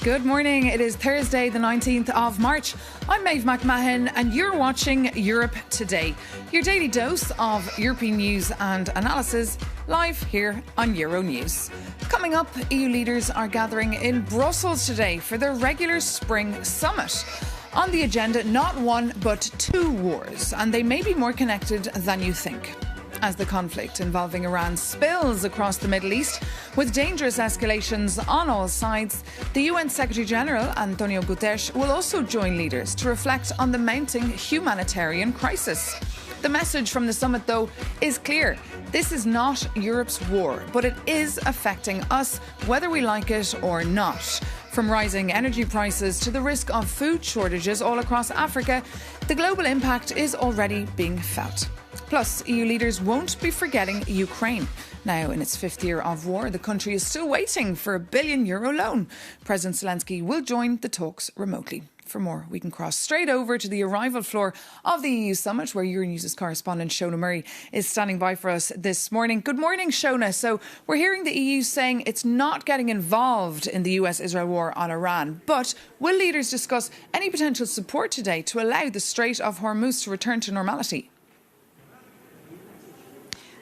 Good morning. It is Thursday, the 19th of March. I'm Maeve McMahon and you're watching Europe Today, your daily dose of European news and analysis, live here on Euronews. Coming up, EU leaders are gathering in Brussels today for their regular spring summit. On the agenda, not one but two wars, and they may be more connected than you think. As the conflict involving Iran spills across the Middle East, with dangerous escalations on all sides, the UN Secretary-General Antonio Guterres will also join leaders to reflect on the mounting humanitarian crisis. The message from the summit, though, is clear. This is not Europe's war, but it is affecting us, whether we like it or not. From rising energy prices to the risk of food shortages all across Africa, the global impact is already being felt. Plus, EU leaders won't be forgetting Ukraine. Now, in its fifth year of war, the country is still waiting for a €1 billion loan. President Zelensky will join the talks remotely. For more, we can cross straight over to the arrival floor of the EU summit, where Euronews' correspondent Shona Murray is standing by for us this morning. Good morning, Shona. So we're hearing the EU saying it's not getting involved in the US-Israel war on Iran. But will leaders discuss any potential support today to allow the Strait of Hormuz to return to normality?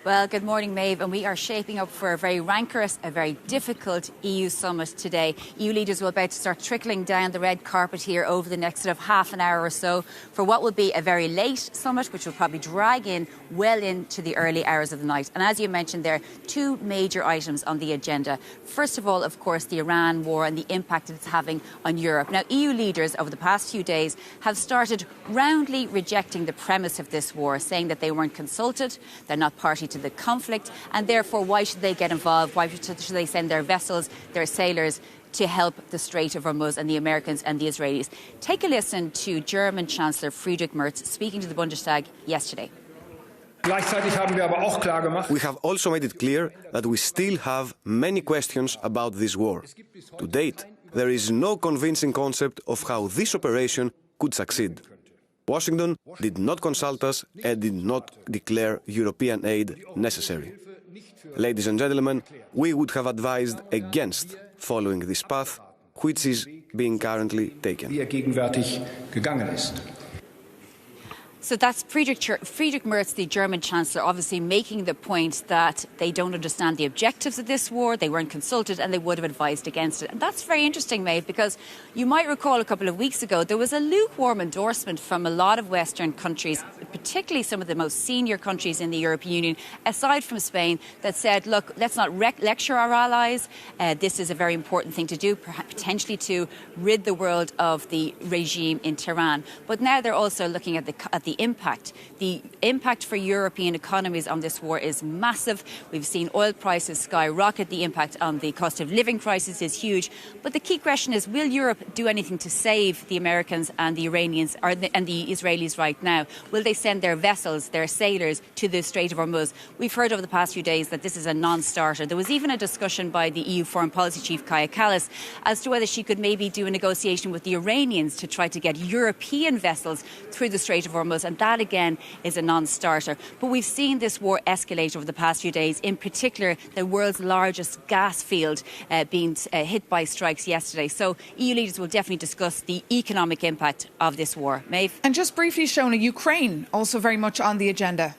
Well, good morning, Maeve, and we are shaping up for a very rancorous, a very difficult EU summit today. EU leaders will about to start trickling down the red carpet here over the next sort of half an hour or so for what will be a very late summit, which will probably drag in well into the early hours of the night. And as you mentioned there, two major items on the agenda. First of all, of course, the Iran war and the impact that it's having on Europe. Now, EU leaders over the past few days have started roundly rejecting the premise of this war, saying that they weren't consulted, they're not party to the conflict, and therefore why should they get involved? Why should they send their vessels, their sailors to help the Strait of Hormuz and the Americans and the Israelis? Take a listen to German Chancellor Friedrich Merz speaking to the Bundestag yesterday. We have also made it clear that we still have many questions about this war. To date, there is no convincing concept of how this operation could succeed. Washington did not consult us and did not declare European aid necessary. Ladies and gentlemen, we would have advised against following this path, which is being currently taken. So that's Friedrich Merz, the German Chancellor, obviously making the point that they don't understand the objectives of this war, they weren't consulted and they would have advised against it. And that's very interesting, Maeve, because you might recall a couple of weeks ago there was a lukewarm endorsement from a lot of Western countries, particularly some of the most senior countries in the European Union, aside from Spain, that said, look, let's not lecture our allies. This is a very important thing to do, potentially to rid the world of the regime in Tehran. But now they're also looking at the impact. The impact for European economies on this war is massive. We've seen oil prices skyrocket. The impact on the cost of living crisis is huge. But the key question is, will Europe do anything to save the Americans and the Iranians and the Israelis right now? Will they send their vessels, their sailors, to the Strait of Hormuz? We've heard over the past few days that this is a non-starter. There was even a discussion by the EU Foreign Policy Chief, Kaja Kallas, as to whether she could maybe do a negotiation with the Iranians to try to get European vessels through the Strait of Hormuz. And that, again, is a non-starter. But we've seen this war escalate over the past few days, in particular the world's largest gas field being hit by strikes yesterday. So EU leaders will definitely discuss the economic impact of this war. Maeve? And just briefly, Shona, Ukraine also very much on the agenda.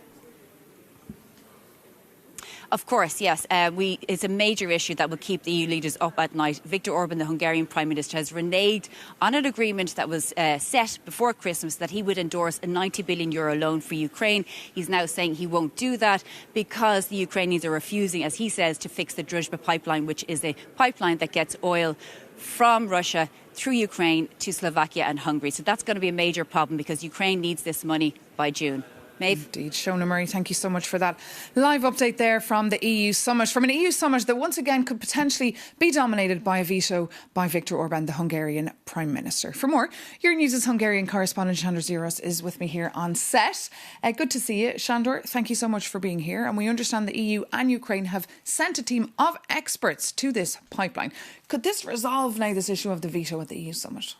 Of course, yes. It's a major issue that will keep the EU leaders up at night. Viktor Orban, the Hungarian Prime Minister, has reneged on an agreement that was set before Christmas that he would endorse a €90 billion loan for Ukraine. He's now saying he won't do that because the Ukrainians are refusing, as he says, to fix the Druzhba pipeline, which is a pipeline that gets oil from Russia through Ukraine to Slovakia and Hungary. So that's going to be a major problem because Ukraine needs this money by June. Maeve? Indeed. Shona Murray, thank you so much for that live update there from the EU summit. From an EU summit that once again could potentially be dominated by a veto by Viktor Orban, the Hungarian Prime Minister. For more, Euronews' Hungarian correspondent Sandor Zsiros is with me here on set. Good to see you, Sandor. Thank you so much for being here. And we understand the EU and Ukraine have sent a team of experts to this pipeline. Could this resolve now this issue of the veto at the EU summit?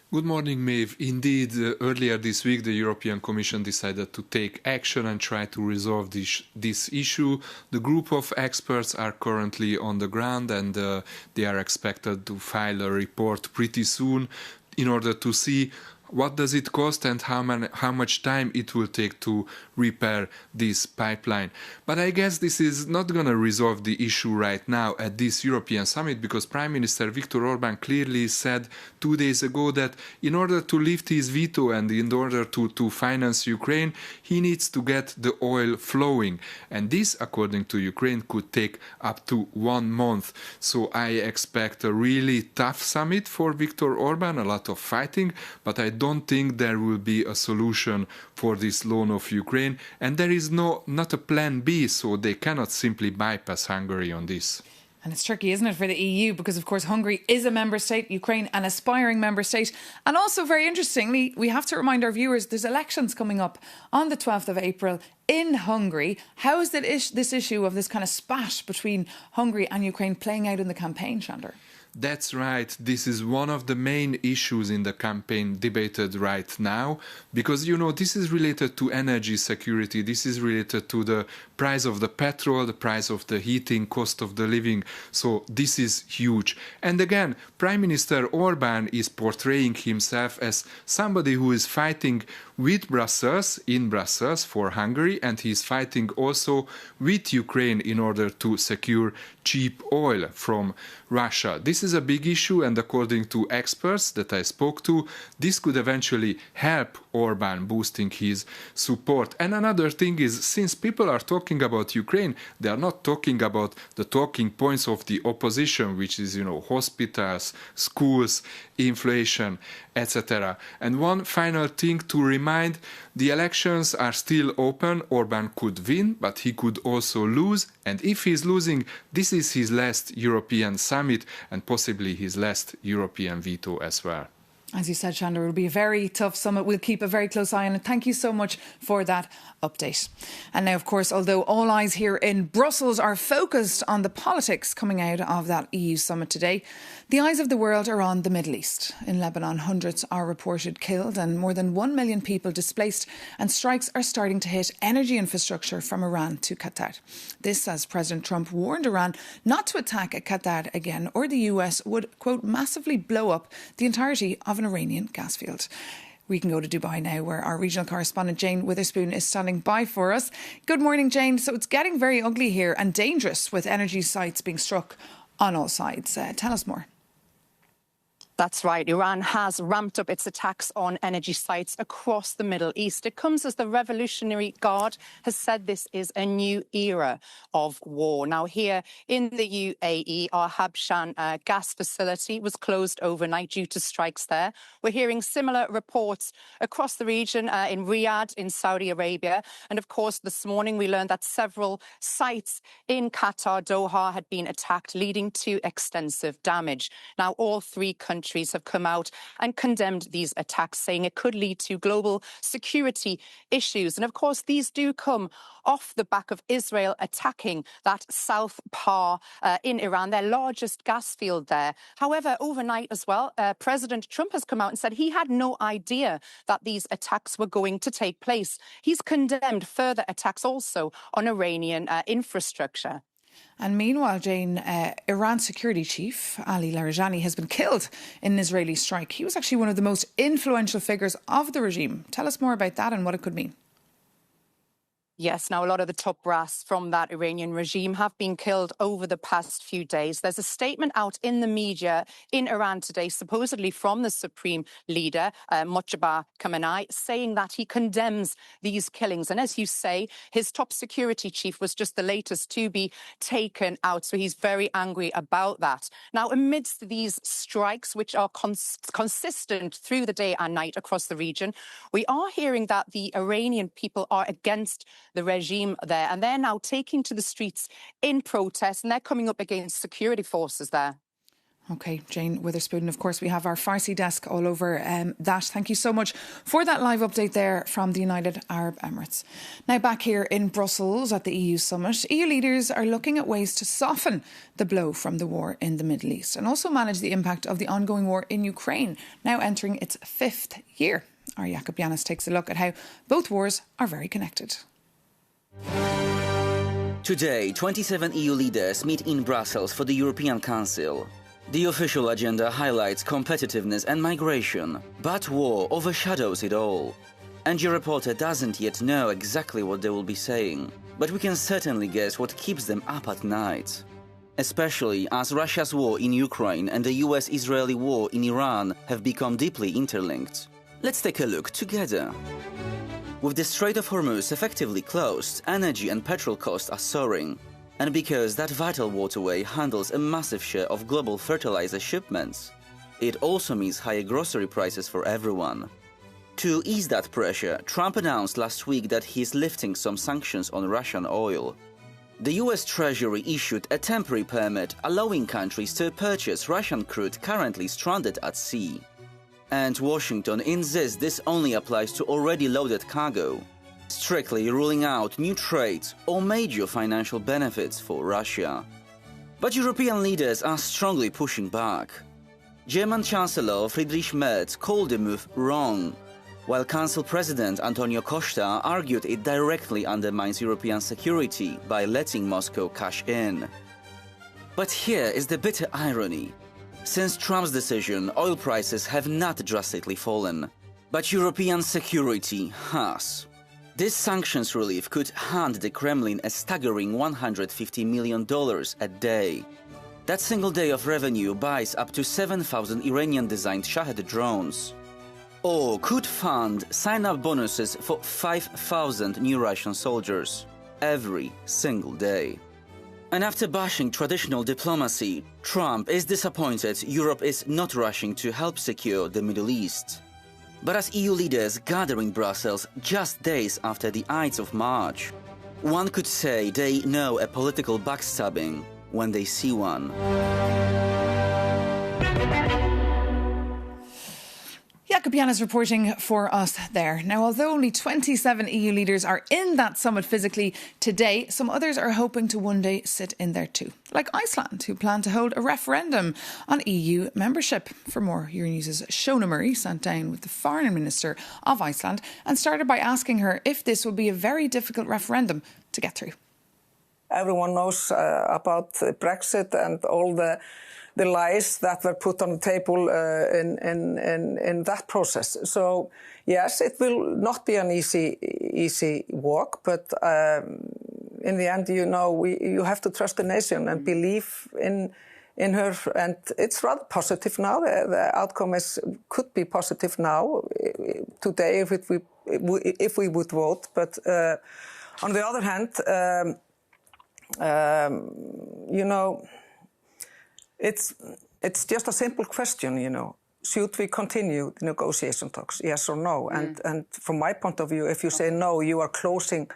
Good morning, Maeve. Indeed, earlier this week, the European Commission decided to take action and try to resolve this issue. The group of experts are currently on the ground and they are expected to file a report pretty soon in order to see what does it cost and how much time it will take to repair this pipeline. But I guess this is not going to resolve the issue right now at this European summit, because Prime Minister Viktor Orban clearly said 2 days ago that in order to lift his veto and in order to finance Ukraine, he needs to get the oil flowing. And this, according to Ukraine, could take up to 1 month. So I expect a really tough summit for Viktor Orban, a lot of fighting, but I don't think there will be a solution for this loan of Ukraine, and there is not a plan B, so they cannot simply bypass Hungary on this. And it's tricky, isn't it, for the EU? Because, of course, Hungary is a member state, Ukraine an aspiring member state. And also, very interestingly, we have to remind our viewers there's elections coming up on the 12th of April in Hungary. How is this issue of this kind of spat between Hungary and Ukraine playing out in the campaign, Shandor? That's right. This is one of the main issues in the campaign debated right now, because, this is related to energy security. This is related to the price of the petrol, the price of the heating, cost of the living. So this is huge. And again, Prime Minister Orban is portraying himself as somebody who is fighting with Brussels, in Brussels for Hungary, and he's fighting also with Ukraine in order to secure cheap oil from Russia. This is a big issue, and according to experts that I spoke to, this could eventually help Orban boosting his support. And another thing is, since people are talking about Ukraine, they are not talking about the talking points of the opposition, which is, hospitals, schools, inflation, etc. And one final thing to remind, the elections are still open. Orban could win, but he could also lose. And if he's losing, this is his last European summit and possibly his last European veto as well. As you said, Shandor, it will be a very tough summit. We'll keep a very close eye on it. Thank you so much for that update. And now, of course, although all eyes here in Brussels are focused on the politics coming out of that EU summit today, the eyes of the world are on the Middle East. In Lebanon, hundreds are reported killed and more than 1 million people displaced, and strikes are starting to hit energy infrastructure from Iran to Qatar. This as President Trump warned Iran not to attack Qatar again, or the US would, quote, massively blow up the entirety of an Iranian gas field. We can go to Dubai now, where our regional correspondent Jane Witherspoon is standing by for us. Good morning, Jane. So it's getting very ugly here and dangerous, with energy sites being struck on all sides. Tell us more. That's right. Iran has ramped up its attacks on energy sites across the Middle East. It comes as the Revolutionary Guard has said this is a new era of war. Now, here in the UAE, our Habshan gas facility was closed overnight due to strikes there. We're hearing similar reports across the region in Riyadh, in Saudi Arabia. And of course, this morning we learned that several sites in Qatar, Doha, had been attacked, leading to extensive damage. Now, all three countries have come out and condemned these attacks, saying it could lead to global security issues. And of course, these do come off the back of Israel attacking that South Par in Iran, their largest gas field there. However, overnight as well, President Trump has come out and said he had no idea that these attacks were going to take place. He's condemned further attacks also on Iranian infrastructure. And meanwhile, Jane, Iran's security chief, Ali Larijani, has been killed in an Israeli strike. He was actually one of the most influential figures of the regime. Tell us more about that and what it could mean. Yes, now a lot of the top brass from that Iranian regime have been killed over the past few days. There's a statement out in the media in Iran today, supposedly from the supreme leader, Mojtaba Khamenei, saying that he condemns these killings. And as you say, his top security chief was just the latest to be taken out. So he's very angry about that. Now, amidst these strikes, which are consistent through the day and night across the region, we are hearing that the Iranian people are against the regime there, and they're now taking to the streets in protest, and they're coming up against security forces there. OK, Jane Witherspoon. And of course, we have our Farsi desk all over that. Thank you so much for that live update there from the United Arab Emirates. Now, back here in Brussels at the EU summit, EU leaders are looking at ways to soften the blow from the war in the Middle East and also manage the impact of the ongoing war in Ukraine, now entering its 5th year. Our Jakob Yanis takes a look at how both wars are very connected. Today, 27 EU leaders meet in Brussels for the European Council. The official agenda highlights competitiveness and migration, but war overshadows it all. And your reporter doesn't yet know exactly what they will be saying, but we can certainly guess what keeps them up at night. Especially as Russia's war in Ukraine and the US-Israeli war in Iran have become deeply interlinked. Let's take a look together. With the Strait of Hormuz effectively closed, energy and petrol costs are soaring. And because that vital waterway handles a massive share of global fertilizer shipments, it also means higher grocery prices for everyone. To ease that pressure, Trump announced last week that he is lifting some sanctions on Russian oil. The US Treasury issued a temporary permit allowing countries to purchase Russian crude currently stranded at sea. And Washington insists this only applies to already loaded cargo, strictly ruling out new trades or major financial benefits for Russia. But European leaders are strongly pushing back. German Chancellor Friedrich Merz called the move wrong, while Council President Antonio Costa argued it directly undermines European security by letting Moscow cash in. But here is the bitter irony. Since Trump's decision, oil prices have not drastically fallen, but European security has. This sanctions relief could hand the Kremlin a staggering $150 million a day. That single day of revenue buys up to 7,000 Iranian-designed Shahed drones. Or could fund sign-up bonuses for 5,000 new Russian soldiers every single day. And after bashing traditional diplomacy, Trump is disappointed Europe is not rushing to help secure the Middle East. But as EU leaders gather in Brussels just days after the Ides of March, one could say they know a political backstabbing when they see one. Jakob Yanis reporting for us there. Now, although only 27 EU leaders are in that summit physically today, some others are hoping to one day sit in there too. Like Iceland, who plan to hold a referendum on EU membership. For more, Euronews' Shona Murray sat down with the Foreign Minister of Iceland and started by asking her if this will be a very difficult referendum to get through. Everyone knows about Brexit and all the lies that were put on the table in that process. So, yes, it will not be an easy walk, but in the end, you have to trust the nation and believe in her. And it's rather positive now. The outcome could be positive now, today, if we would vote. But on the other hand, it's just a simple question, Should we continue the negotiation talks, yes or no? And from my point of view, if you say no, you are closing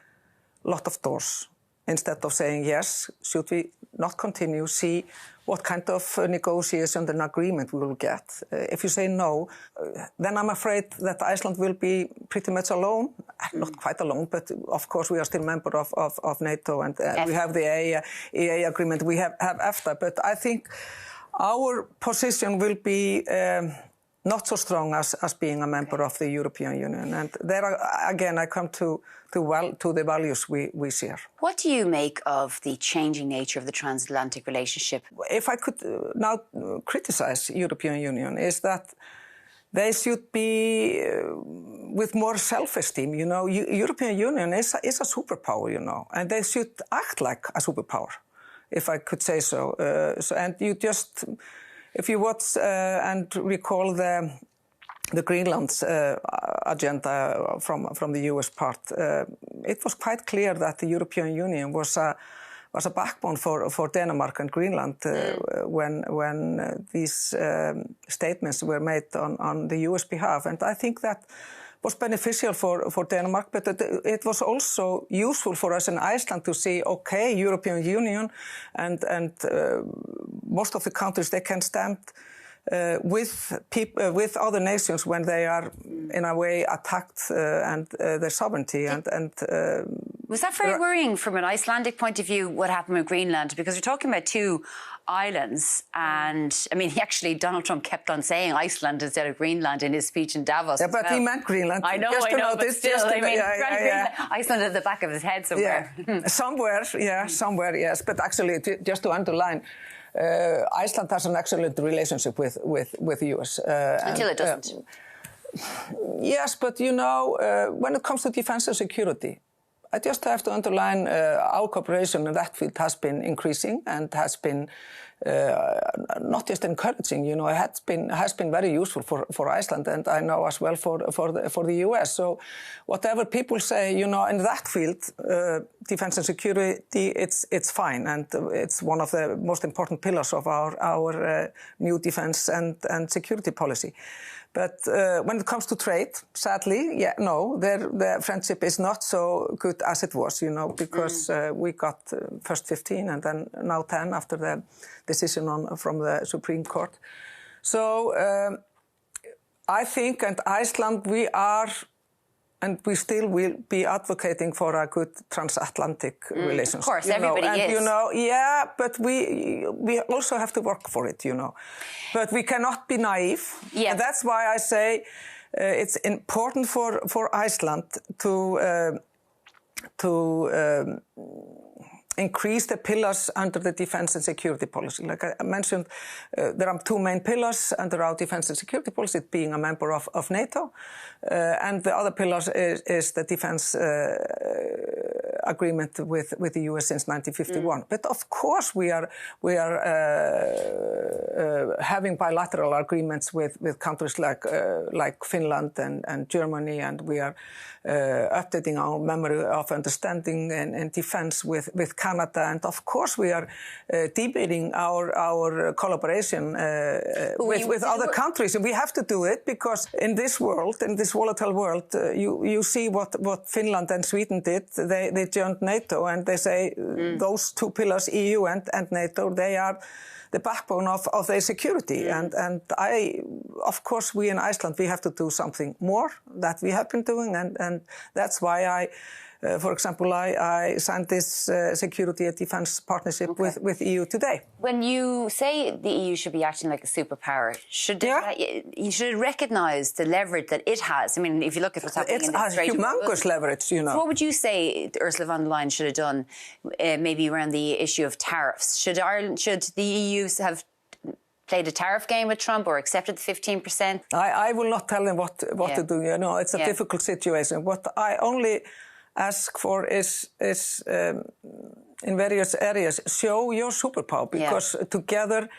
a lot of doors. Instead of saying yes, should we not continue, see what kind of negotiation and agreement we will get. If you say no, then I'm afraid that Iceland will be pretty much alone. Not quite alone, but of course we are still member of NATO and we have the EEA agreement, we have EFTA. But I think our position will be not so strong as being a member of the European Union. And there, again, I come to the values we share. What do you make of the changing nature of the transatlantic relationship? If I could now criticize European Union, is that they should be with more self-esteem. European Union is a superpower, and they should act like a superpower, if I could say so. And you just, if you watch and recall the Greenland's agenda from the US part, it was quite clear that the European Union was a backbone for Denmark and Greenland when these statements were made on the US behalf. And I think that was beneficial for Denmark, but it was also useful for us in Iceland to see, okay, European Union and most of the countries, they can stand with other nations when they are, in a way, attacked and their sovereignty. Was that very worrying from an Icelandic point of view, what happened with Greenland? Because we're talking about two islands, and I mean, actually, Donald Trump kept on saying Iceland instead of Greenland in his speech in Davos. Yeah, but he meant Greenland. I know, but still, I mean, Iceland at the back of his head somewhere. Yeah. somewhere, yes. But actually, just to underline, Iceland has an excellent relationship with the US. Until it doesn't. Yes, but you know, when it comes to defense and security, I just have to underline our cooperation in that field has been increasing and has been not just encouraging, you know, it has been very useful for Iceland, and I know as well for the US. So whatever people say, you know, in that field, defense and security, it's fine, and it's one of the most important pillars of our new defense and security policy. But when it comes to trade, sadly, their friendship is not so good as it was, you know, because we got first 15 and then now 10 after the decision from the Supreme Court. So I think, and Iceland, we are, and we still will be advocating for a good transatlantic relationship. Of course, everybody is. You know, yeah, but we also have to work for it, you know. But we cannot be naive. Yeah. And that's why I say it's important for Iceland to increase the pillars under the defense and security policy. Like I mentioned, there are two main pillars under our defense and security policy, being a member of NATO, and the other pillars is the defense agreement with the US since 1951. But of course we are having bilateral agreements with countries like Finland and Germany, and we are updating our memory of understanding and defense with Canada, and of course we are deepening our collaboration with other countries, and we have to do it because in this world, in this volatile world, you see what Finland and Sweden did. They joined NATO, and they say those two pillars, EU and NATO, they are the backbone of their security. And of course, we in Iceland, we have to do something more that we have been doing, and that's why for example, I signed this security and defense partnership with EU today. When you say the EU should be acting like a superpower, should it recognise the leverage that it has? I mean, if you look at what's happening in the Strait of Hormuz, humongous leverage, you know. What would you say Ursula von der Leyen should have done, maybe around the issue of tariffs? Should the EU have played a tariff game with Trump or accepted the 15%? I will not tell them what to do. You know, it's a difficult situation. What I only ask for is in various areas, show your superpower, because together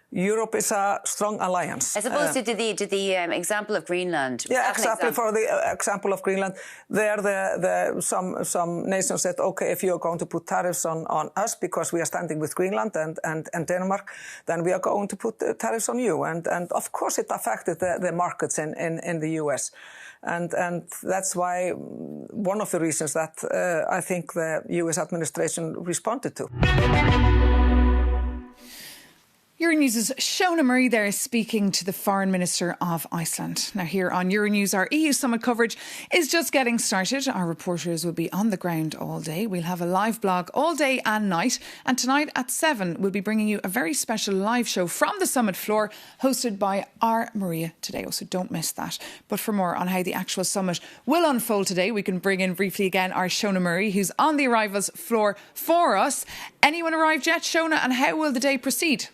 Europe is a strong alliance. As opposed to the example of Greenland. Yeah, exactly. For the example of Greenland, there some nations said, okay, if you are going to put tariffs on us because we are standing with Greenland and Denmark, then we are going to put tariffs on you. And of course it affected the markets in the US. And that's why one of the reasons that I think the US administration responded to. Euronews' Shona Murray there is speaking to the Foreign Minister of Iceland. Now here on Euronews, our EU summit coverage is just getting started. Our reporters will be on the ground all day. We'll have a live blog all day and night. And tonight at 7, we'll be bringing you a very special live show from the summit floor hosted by our Maria Tadeo. So don't miss that. But for more on how the actual summit will unfold today, we can bring in briefly again our Shona Murray, who's on the arrivals floor for us. Anyone arrived yet, Shona? And how will the day proceed?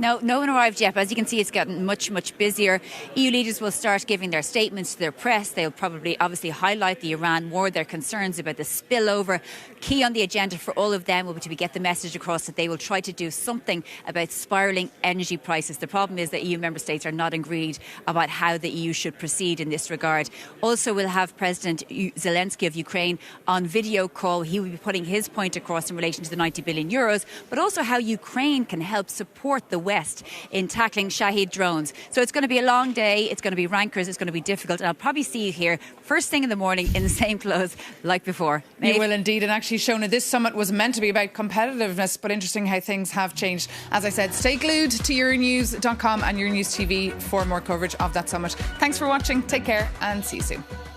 No one arrived yet, but as you can see, it's gotten much, much busier. EU leaders will start giving their statements to their press. They'll probably obviously highlight the Iran war, their concerns about the spillover. Key on the agenda for all of them will be to get the message across that they will try to do something about spiralling energy prices. The problem is that EU member states are not agreed about how the EU should proceed in this regard. Also, we'll have President Zelensky of Ukraine on video call. He will be putting his point across in relation to the €90 billion, but also how Ukraine can help support the West in tackling Shahed drones. So it's going to be a long day, it's going to be rankers, it's going to be difficult, and I'll probably see you here first thing in the morning in the same clothes like before. Maeve? You will indeed, and actually Shona, this summit was meant to be about competitiveness, but interesting how things have changed. As I said, stay glued to euronews.com and Euronews TV for more coverage of that summit. Thanks for watching, take care and see you soon.